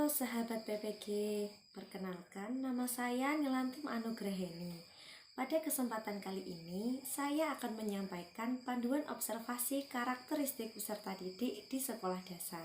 sahabat PPG, perkenalkan nama saya Nilantim Anugraheni. Pada kesempatan kali ini, saya akan menyampaikan panduan observasi karakteristik peserta didik di sekolah dasar.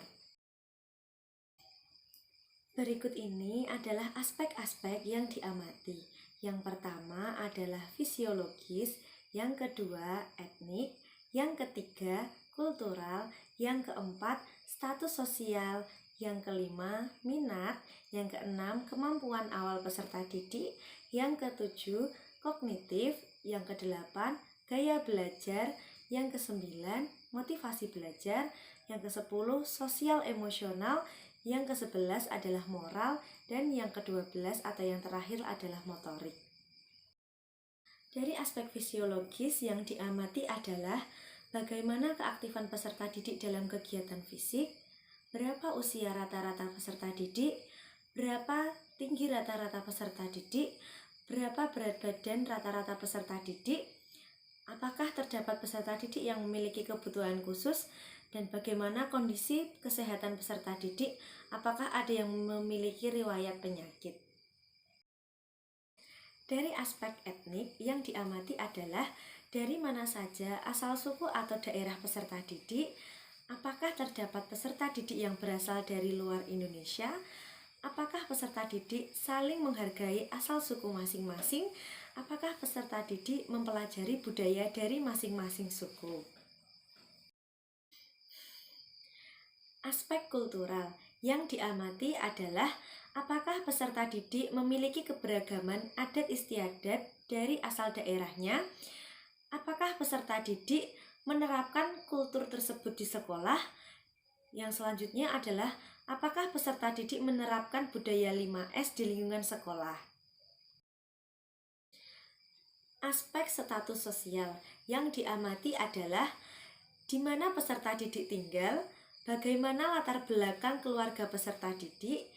Berikut ini adalah aspek-aspek yang diamati. Yang pertama adalah fisiologis, yang kedua etnik, yang ketiga kultural, yang keempat status sosial, yang kelima minat, yang keenam kemampuan awal peserta didik, yang ketujuh kognitif, yang kedelapan gaya belajar, yang kesembilan motivasi belajar, yang kesepuluh sosial emosional, yang ke-11 adalah moral, dan yang ke-12 atau yang terakhir adalah motorik. Dari aspek fisiologis yang diamati adalah bagaimana keaktifan peserta didik dalam kegiatan fisik, berapa usia rata-rata peserta didik, berapa tinggi rata-rata peserta didik, berapa berat badan rata-rata peserta didik, apakah terdapat peserta didik yang memiliki kebutuhan khusus, dan bagaimana kondisi kesehatan peserta didik, apakah ada yang memiliki riwayat penyakit. Dari aspek etnik yang diamati adalah dari mana saja asal suku atau daerah peserta didik, apakah terdapat peserta didik yang berasal dari luar Indonesia, apakah peserta didik saling menghargai asal suku masing-masing, apakah peserta didik mempelajari budaya dari masing-masing suku. Aspek kultural yang diamati adalah apakah peserta didik memiliki keberagaman adat istiadat dari asal daerahnya, apakah peserta didik menerapkan kultur tersebut di sekolah. Yang selanjutnya adalah apakah peserta didik menerapkan budaya 5S di lingkungan sekolah. Aspek status sosial yang diamati adalah di mana peserta didik tinggal, bagaimana latar belakang keluarga peserta didik,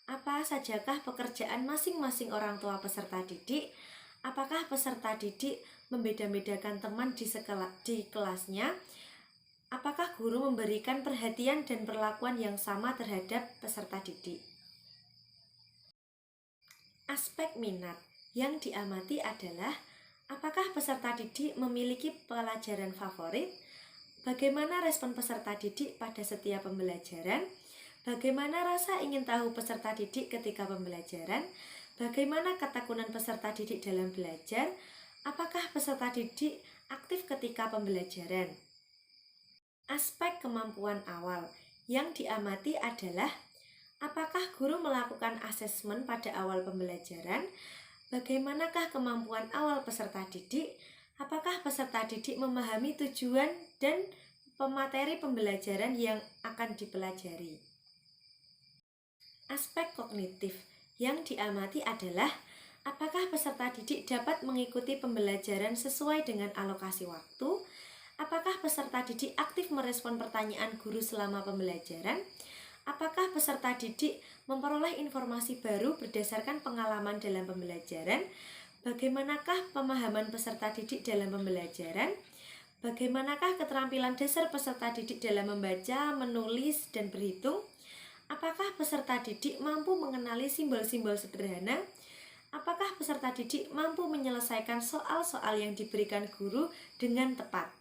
apa sajakah pekerjaan masing-masing orang tua peserta didik, apakah peserta didik membeda-bedakan teman di kelasnya, apakah guru memberikan perhatian dan perlakuan yang sama terhadap peserta didik. Aspek minat yang diamati adalah apakah peserta didik memiliki pelajaran favorit, bagaimana respon peserta didik pada setiap pembelajaran, bagaimana rasa ingin tahu peserta didik ketika pembelajaran, bagaimana ketekunan peserta didik dalam belajar, apakah peserta didik aktif ketika pembelajaran. Aspek kemampuan awal yang diamati adalah apakah guru melakukan asesmen pada awal pembelajaran, bagaimanakah kemampuan awal peserta didik, apakah peserta didik memahami tujuan dan pemateri pembelajaran yang akan dipelajari. Aspek kognitif yang diamati adalah apakah peserta didik dapat mengikuti pembelajaran sesuai dengan alokasi waktu, apakah peserta didik aktif merespon pertanyaan guru selama pembelajaran, apakah peserta didik memperoleh informasi baru berdasarkan pengalaman dalam pembelajaran, bagaimanakah pemahaman peserta didik dalam pembelajaran, bagaimanakah keterampilan dasar peserta didik dalam membaca, menulis, dan berhitung, apakah peserta didik mampu mengenali simbol-simbol sederhana, apakah peserta didik mampu menyelesaikan soal-soal yang diberikan guru dengan tepat.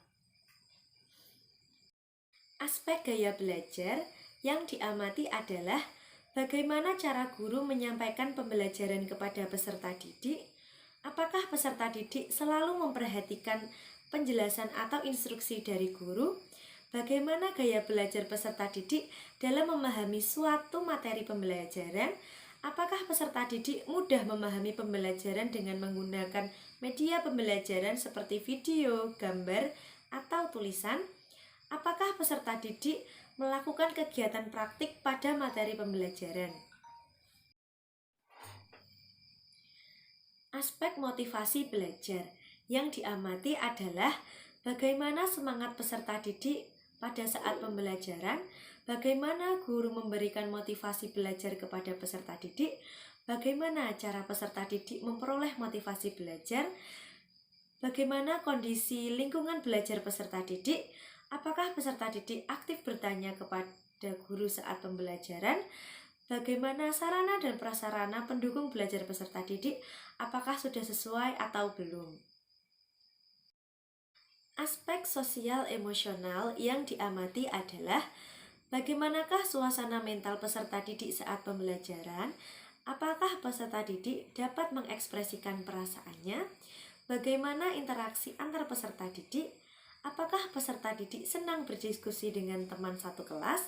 Aspek gaya belajar yang diamati adalah bagaimana cara guru menyampaikan pembelajaran kepada peserta didik, apakah peserta didik selalu memperhatikan penjelasan atau instruksi dari guru, bagaimana gaya belajar peserta didik dalam memahami suatu materi pembelajaran, apakah peserta didik mudah memahami pembelajaran dengan menggunakan media pembelajaran seperti video, gambar, atau tulisan, apakah peserta didik melakukan kegiatan praktik pada materi pembelajaran. Aspek motivasi belajar yang diamati adalah bagaimana semangat peserta didik pada saat pembelajaran, bagaimana guru memberikan motivasi belajar kepada peserta didik, bagaimana cara peserta didik memperoleh motivasi belajar, bagaimana kondisi lingkungan belajar peserta didik, apakah peserta didik aktif bertanya kepada guru saat pembelajaran, Bagaimana sarana dan prasarana pendukung belajar peserta didik? Apakah sudah sesuai atau belum? Aspek sosial emosional yang diamati adalah bagaimanakah suasana mental peserta didik saat pembelajaran? Apakah peserta didik dapat mengekspresikan perasaannya? Bagaimana interaksi antar peserta didik? Apakah peserta didik senang berdiskusi dengan teman satu kelas?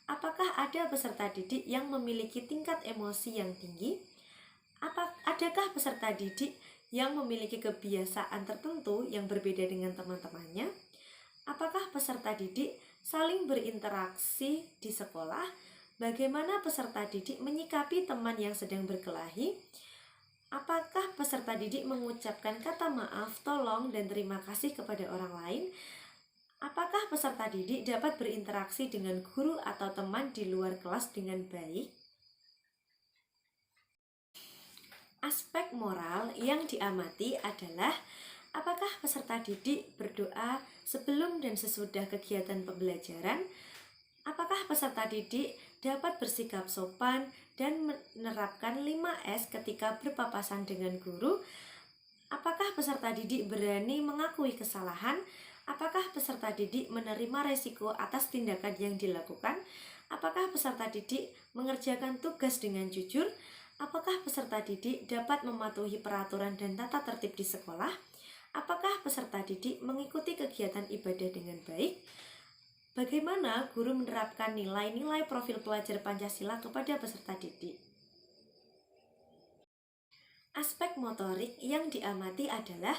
Apakah ada peserta didik yang memiliki tingkat emosi yang tinggi? Adakah peserta didik yang memiliki kebiasaan tertentu yang berbeda dengan teman-temannya? Apakah peserta didik saling berinteraksi di sekolah? Bagaimana peserta didik menyikapi teman yang sedang berkelahi? Apakah peserta didik mengucapkan kata maaf, tolong, dan terima kasih kepada orang lain? Apakah peserta didik dapat berinteraksi dengan guru atau teman di luar kelas dengan baik? Aspek moral yang diamati adalah apakah peserta didik berdoa sebelum dan sesudah kegiatan pembelajaran? Apakah peserta didik dapat bersikap sopan dan menerapkan 5S ketika berpapasan dengan guru? Apakah peserta didik berani mengakui kesalahan? Apakah peserta didik menerima resiko atas tindakan yang dilakukan? Apakah peserta didik mengerjakan tugas dengan jujur? Apakah peserta didik dapat mematuhi peraturan dan tata tertib di sekolah? Apakah peserta didik mengikuti kegiatan ibadah dengan baik? Bagaimana guru menerapkan nilai-nilai profil pelajar Pancasila kepada peserta didik? Aspek motorik yang diamati adalah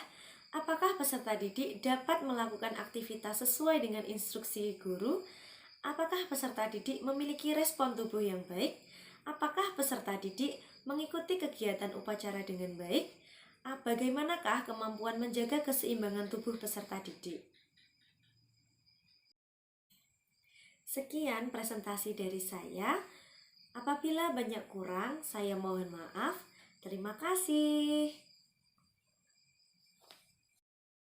apakah peserta didik dapat melakukan aktivitas sesuai dengan instruksi guru? Apakah peserta didik memiliki respon tubuh yang baik? Apakah peserta didik mengikuti kegiatan upacara dengan baik? Bagaimanakah kemampuan menjaga keseimbangan tubuh peserta didik? Sekian presentasi dari saya. Apabila banyak kurang, saya mohon maaf. Terima kasih.